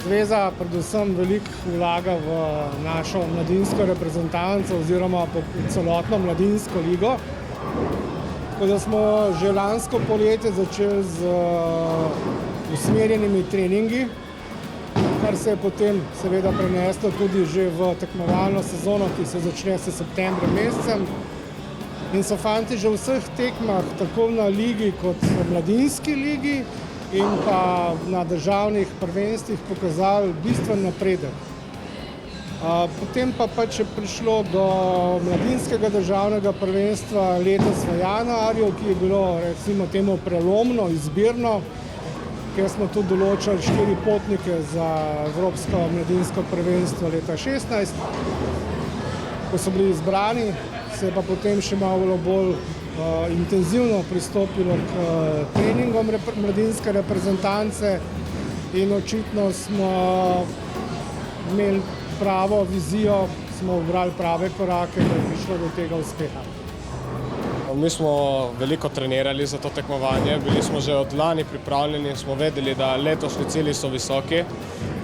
Zveza predvsem veliko vlaga v našo mladinsko reprezentanco oziroma celotno mladinsko ligo. Tako da smo že lansko poletje začeli z usmerjenimi treningi, kar se je potem seveda preneslo tudi že v tekmovalno sezono, ki se začne s septembrom mesecem. In so fanti že v vseh tekmah, tako na ligi kot v mladinski ligi in pa na državnih prvenstvih pokazali bistven napredek. Potem pa pač je prišlo do mladinskega državnega prvenstva letos v januarju, ki je bilo recimo temu prelomno, izbirno, kjer smo tudi določili 4 potnike za Evropsko mladinsko prvenstvo leta 2016. Ko so bili izbrani, se je pa potem še malo bolj intenzivno pristopilo k treningom mladinske reprezentance in očitno smo imeli pravo vizijo, smo ubrali prave korake, da je prišlo do tega uspeha. Mi smo veliko trenirali za to tekmovanje, bili smo že od lani pripravljeni, smo vedeli, da letošnji cilji so visoki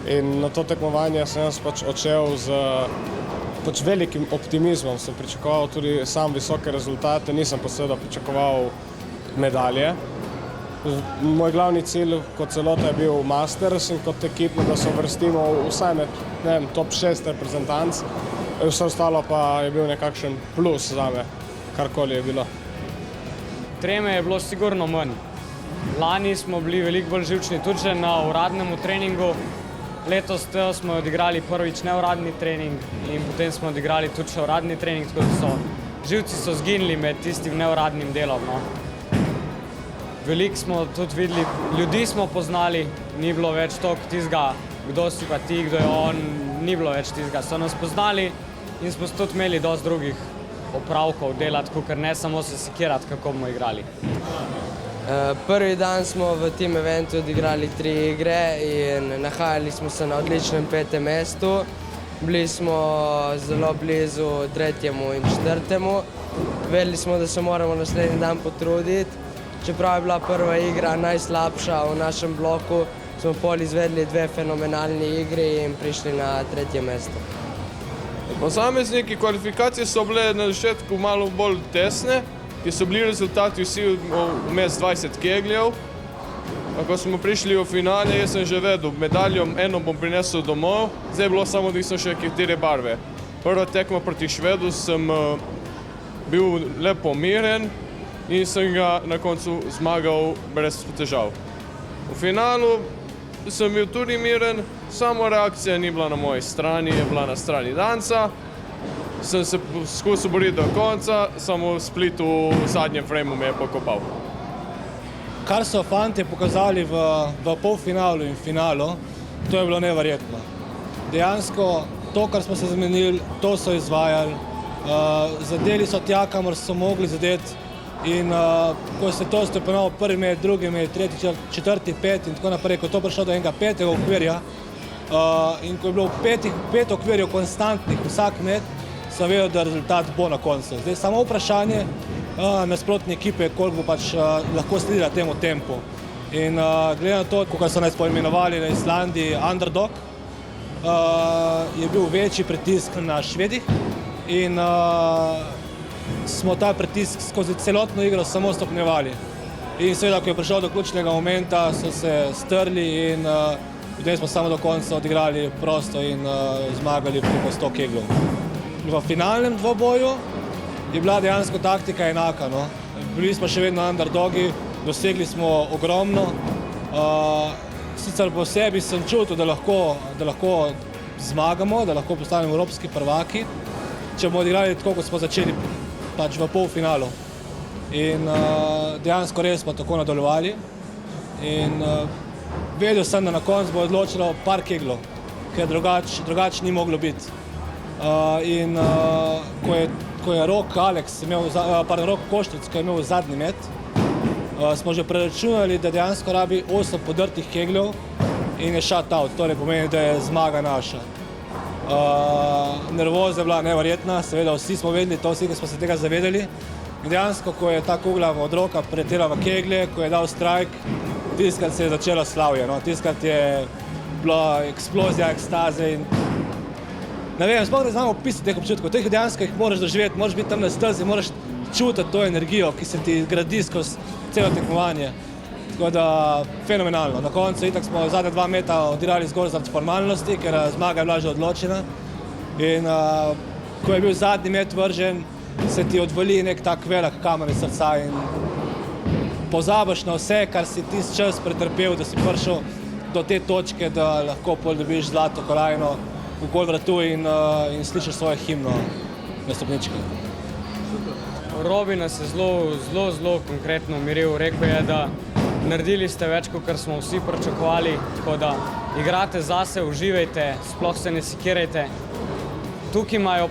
in na to tekmovanje sem jaz pač odšel z velikim optimizmom. Sem pričakoval tudi sam visoke rezultate, nisem pa seveda pričakoval medalje. Moj glavni cilj kot celota je bil Masters in kot ekipno, da se uvrstimo vsaj med top 6 reprezentanc. Vse ostalo pa je bil nekakšen plus zame, karkoli je bilo. Treme je bilo sigurno manj. Lani smo bili veliko bolj živčni tudi na uradnem treningu. Letos smo odigrali prvič neuradni trening in potem smo odigrali tudi še uradni trening, tako da živci so zginili med tistim neuradnim delom. Veliko smo tudi videli, ljudi smo poznali, ni bilo več toliko tistega, kdo si pa ti, kdo je on, ni bilo več tistega. So nas poznali in smo tudi imeli dosti drugih opravkov delati, ker ne samo se sekirati, kako bomo igrali. Prvi dan smo v tem eventu odigrali 3 igre in nahajali smo se na odličnem 5. mestu. Bili smo zelo blizu 3. in 4. Vedeli smo, da se moramo naslednji dan potruditi. Čeprav je bila prva igra najslabša v našem bloku, smo pol izvedli 2 fenomenalni igri in prišli na 3. mesto. Posamezniki kvalifikacije so bile na začetku malo bolj tesne, ki so bili rezultati vsi vmes 20 kegljev. Ko smo prišli v finale, jaz sem že vedel, medaljo eno bom prinesel domov, zdaj je bilo samo, da so še katere barve. Prva tekma proti Švedu sem bil lepo miren in sem ga na koncu zmagal brez težav. V finalu sem bil tudi miren, samo reakcija ni bila na moji strani, je bila na strani danca. Sem se skusil boriti do konca, samo v Splitu v zadnjem frejmu me je pokopal. Kar so fantje pokazali v polfinalu in finalu, to je bilo neverjetno. Dejansko to, kar smo se zmenili, to so izvajali. Zadeli so tja, kamor so mogli zadeti in ko se to stopnjalo prvi met, drugi met, tretji, četrti, peti in tako naprej, ko je to prišlo do enega 5. okvirja in ko je bilo 5 okvirjev konstantnih vsak met, sem vedel, da rezultat bo na koncu. Zdaj samo vprašanje nasprotne ekipe, koliko bo pač lahko sledila temu tempu. In glede na to, kako so nas poimenovali na Islandiji underdog, je bil večji pritisk na Švedih in smo ta pritisk skozi celotno igro samo stopnjevali. In seveda, ko je prišel do ključnega momenta, so se strli in potem smo samo do konca odigrali prosto in zmagali preko 100 kegljev. V finalnem dvoboju je bila dejansko taktika enaka. Bili smo še vedno underdogi, dosegli smo ogromno. Sicer po sebi sem čutil, da lahko zmagamo, da lahko postanemo evropski prvaki, če bomo odigrali tako, kot smo začeli pač v polfinalu. In dejansko res smo tako nadaljevali. In vedel sem, da na koncu bo odločilo par keglov, ker drugače ni moglo biti. In ko je Rok Koštric, ko je imel zadnji met, smo že preračunali, da dejansko rabi 8 podrtih kegljev in je shut out, torej pomeni, da je zmaga naša. Nervoza je bila neverjetna, seveda vsi smo vedeli to, vsi, ki smo se tega zavedali. In dejansko, ko je ta kugla od Roka preletela v keglje, ko je dal strajk, tiskrat se je začelo slavje. Tiskrat je bila eksplozija, ekstaze in ne vem, sploh ne znamo opisati teh občutkov, teh dejansko jih moraš doživeti, moraš biti tam na stezi, moraš čutiti to energijo, ki se ti gradi skozi celo tekmovanje. Tako da fenomenalno. Na koncu itak smo zadnja 2 meta odigrali zgolj zaradi formalnosti, ker zmaga je bila že odločena. In ko je bil zadnji met vržen, se ti odvali nek tak velik kamen iz srca in pozabiš na vse, kar si tisti čas pretrpel, da si prišel do te točke, da lahko pol dobiš zlato kolajno v gol vratu in slišiš svojo himno na stopnički. Robi nas je zelo konkretno umiril. Rekel je, da naredili ste več, kot smo vsi pričakovali, tako da igrate zase, uživajte, sploh se ne sekirajte. Tukaj imajo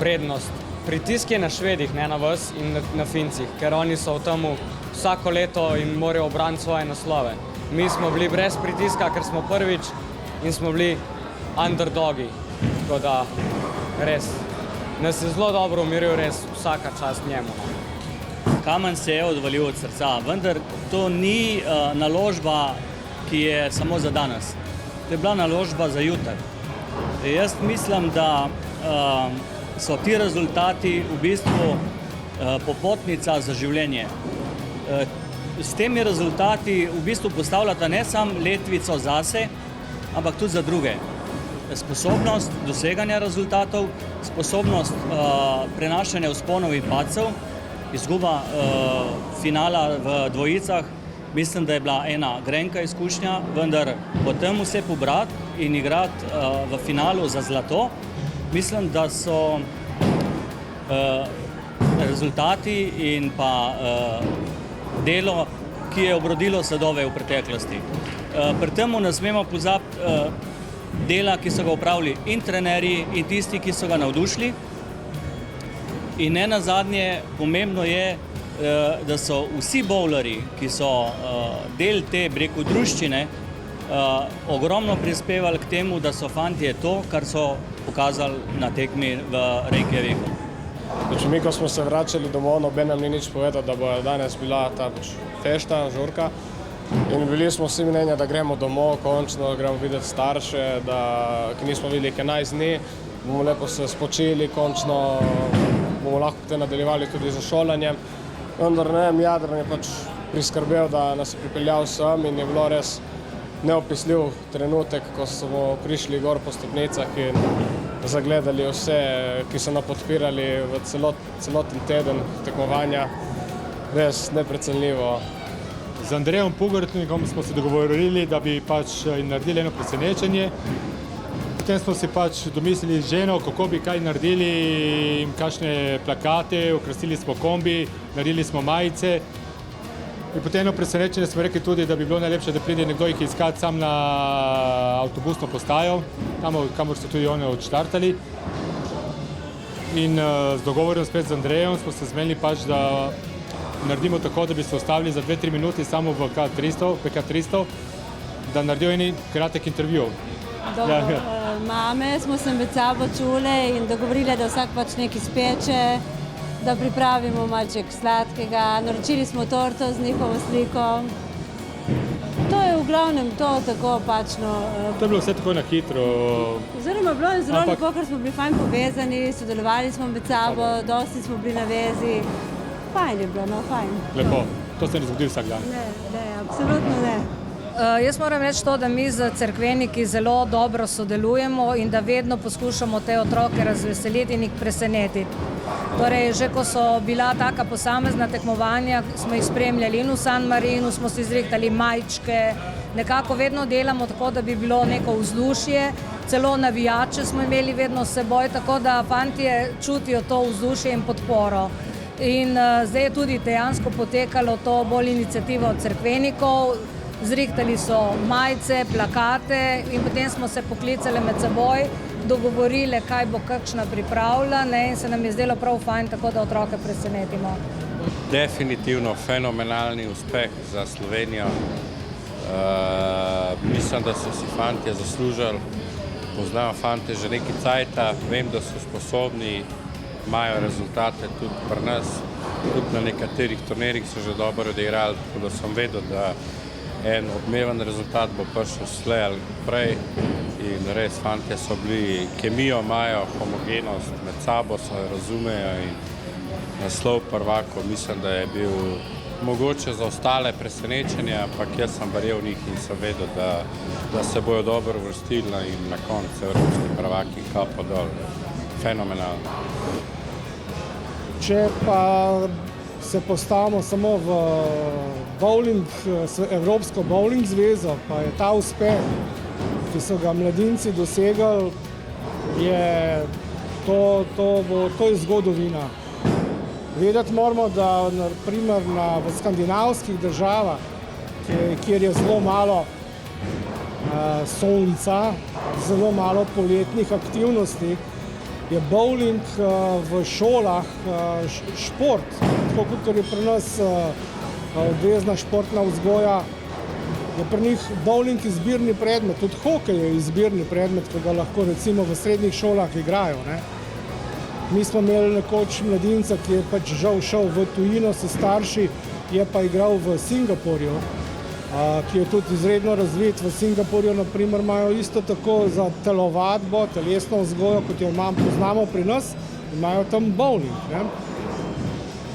prednost, pritisk je na Švedih, ne na vas in na Fincih, ker oni so v tem vsako leto in morajo obraniti svoje naslove. Mi smo bili brez pritiska, ker smo prvič in smo bili underdogi, tako da res. Nas je zelo dobro umiril, res vsaka čast njemu. Kamen se je odvalil od srca, vendar to ni naložba, ki je samo za danes. To je bila naložba za jutri. Jaz mislim, da so ti rezultati v bistvu popotnica za življenje. S temi rezultati v bistvu postavljata ne samo letvico zase, ampak tudi za druge. Sposobnost doseganja rezultatov, sposobnost prenašanja vzponov in padcev, izguba finala v dvojicah, mislim, da je bila ena grenka izkušnja, vendar potem vse pobrati in igrati v finalu za zlato, mislim, da so rezultati in pa delo, ki je obrodilo sadove v preteklosti. Pri temu ne smemo pozabiti dela, ki so ga opravili in trenerji in tisti, ki so ga navdušili. In ne nazadnje, pomembno je, da so vsi bowlerji, ki so del te druščine, ogromno prispevali k temu, da so fantje to, kar so pokazali na tekmi v Reykjaviku. Mi, ko smo se vračali domov, noben nam ni nič povedal, da bo danes bila ta fešta, žurka. In bili smo vsi mnenja, da gremo domov, končno gremo videti starše, ki nismo videli 11 dni, bomo lepo se spočili, končno bomo lahko te nadaljevali tudi za šolanjem. Vendar ne vem, Jadran je pač priskrbel, da nas je pripeljal sem in je bilo res neopisljiv trenutek, ko smo prišli gor po stopnicah in zagledali vse, ki so nas podpirali v celoten teden tekmovanja. Res neprecenljivo. Z Andrejem Pugertnikom smo se dogovorili, da bi pač naredili eno presenečenje. Potem smo si pač domislili z ženo, kako bi kaj naredili, kakšne plakate, okrasili smo kombi, naredili smo majice. In potem eno presenečenje smo rekli tudi, da bi bilo najlepše, da pride nekdo jih iskati sam na avtobusno postajo, kamor so tudi one odštartali. In z dogovorom spet z Andrejem smo se zmenili pač, da naredimo tako, da bi se ustavili za 2-3 minuti samo v PK300, da naredijo en kratek intervju. Mame smo se med sabo čule in dogovorile, da vsak pač nekaj speče, da pripravimo malček sladkega, naročili smo torto z njihovo sliko. To je v glavnem to tako pačno. To je bilo vse tako na hitro. Oziroma bilo je zelo lepo, ker smo bili fajn povezani, sodelovali smo med sabo, dosti smo bili na vezi. Fajn je bilo, no, fajn. Lepo. To se ne zgodi vsak dan. Ne, absolutno ne. Jaz moram reči to, da mi z cerkveniki zelo dobro sodelujemo in da vedno poskušamo te otroke razveseliti in jih presenetiti. Torej, že ko so bila taka posamezna tekmovanja, smo jih spremljali in v San Marinu, smo si izrihtali majčke, nekako vedno delamo tako, da bi bilo neko vzdušje, celo navijače smo imeli vedno s seboj, tako da fantje čutijo to vzdušje in podporo. In zdaj je tudi dejansko potekalo to bolj iniciativa od cerkvenikov, zrihtali so majice, plakate in potem smo se poklicali med seboj, dogovorile, kaj bo kakšna pripravila, in se nam je zdelo prav fajn, tako da otroke presenetimo. Definitivno fenomenalni uspeh za Slovenijo. Mislim, da so si fantje zaslužili. Poznam fante že nekaj cajta, vem, da so sposobni, imajo rezultate tudi pri nas, tudi na nekaterih turnirjih so že dobro odigrali, tako da sem vedel, da en odmeven rezultat bo prišel slej ali prej. In res, fantje so bili, kemijo imajo, homogenost, med sabo se razumejo in naslov prvakov mislim, da je bil mogoče za ostale presenečenje, ampak jaz sem verjel v njih in sem vedel, da se bojo dobro uvrstili in na koncu evropski prvaki kapo dol. Fenomenalno. Če pa se postavimo samo v bowling, Evropsko bowling zvezo, pa je ta uspeh, ki so ga mladinci dosegali, to je zgodovina. Vedeti moramo, da na primer v skandinavskih državah, kjer je zelo malo sonca, zelo malo poletnih aktivnosti, je bowling v šolah šport, tako kot je pri nas obvezna športna vzgoja, je pri njih bowling izbirni predmet, tudi hokej je izbirni predmet, ki ga lahko recimo v srednjih šolah igrajo. Mi smo imeli nekoč mladinca, ki je pač žal šel v tujino s starši, je pa igral v Singapurju, ki je tudi izredno razvit. V Singapurju na primer imajo isto tako za telovadbo, telesno vzgojo, kot jo poznamo pri nas, imajo tam bowling.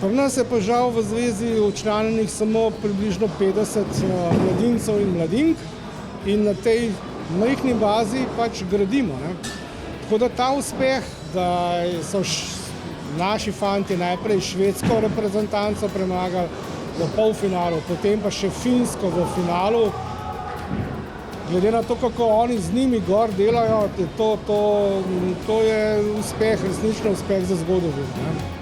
Pri nas je pa žal v zvezi včlanjenih samo približno 50 mladincev in mladink in na tej majhni bazi pač gradimo. Tako da ta uspeh, da so naši fanti najprej švedsko reprezentanco premagali v polfinalu, potem pa še Finsko v finalu, glede na to, kako oni z njimi gor delajo, to je uspeh, resnično uspeh za zgodovino.